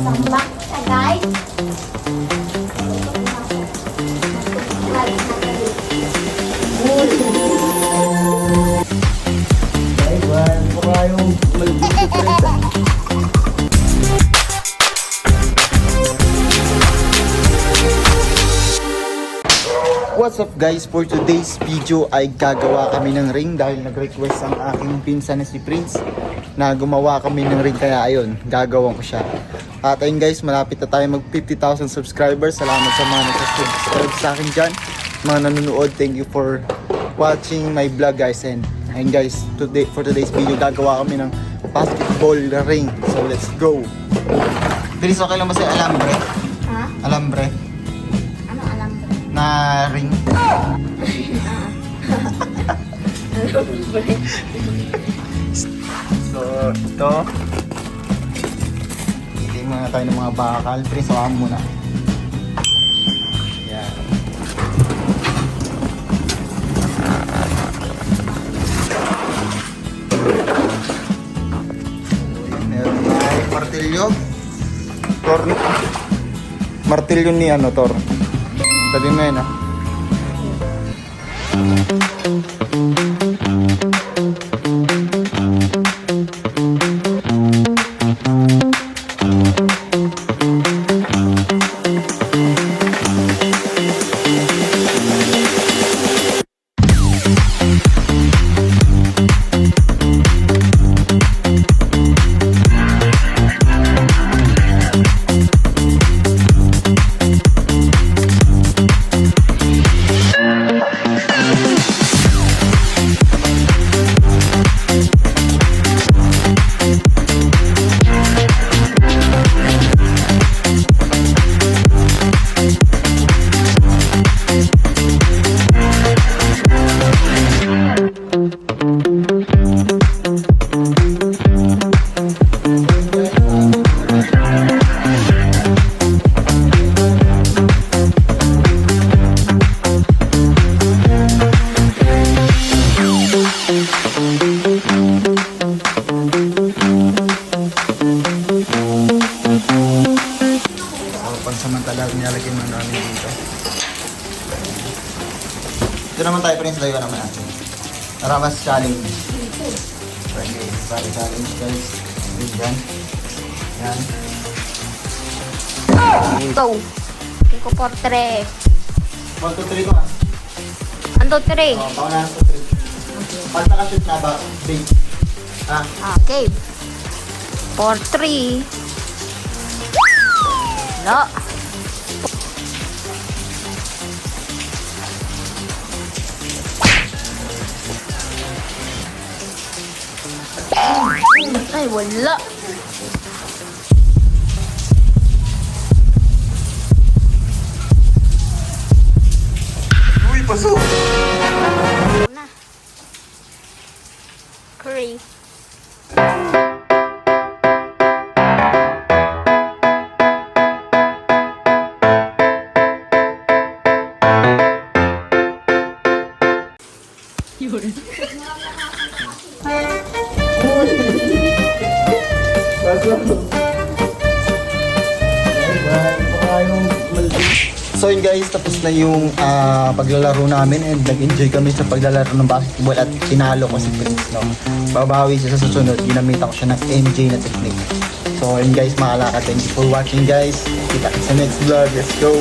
Sambak ka guys. What's up guys, for today's video ay gagawa kami ng ring dahil nag-request ang aking pinsan na si Prince na gumawa kami ng ring, kaya ayun, gagawin ko siya. At ayun guys, malapit na tayo mag 50,000 subscribers. Salamat sa mga nag-subscribe sa akin dyan, mga nanonood. Thank you for watching my vlog guys. And ayun guys, for today's video gagawa kami ng basketball ring. So let's go. Prince, okay lang ba sa'yo alambre? Ha? Alambre Ano alam mo? na ring? So, ito. Pili muna tayo ng mga bakal. Prince, hawakan muna. Yan. Meron tayo martilyo. Martilyo ni ano, Tor. Sabi mo yun, ah. Pansamantala, nilalagyan mo namin dito. Ito naman tayo, Prince, layo naman natin. Ramas challenge. Okay, sorry challenge guys. Yan. Yan. Ito. Iko po 3. 1, 2, 3 ko ah. 1, 2, 3. O, paunahan sa 3. Pag nakashoot na ba, bait. Ah, Okay. 4, 3. No. Ay, wala. uy, pasok! Na. Curry. So yun guys, tapos na yung paglalaro namin and nag-enjoy kami sa paglalaro ng basketball at tinalo ko si Prince, no? Babawi siya sa susunod, ginamit ako siya ng MJ na technique. So yun guys, mga kalakad, thank you for watching guys. Kita sa next vlog, let's go!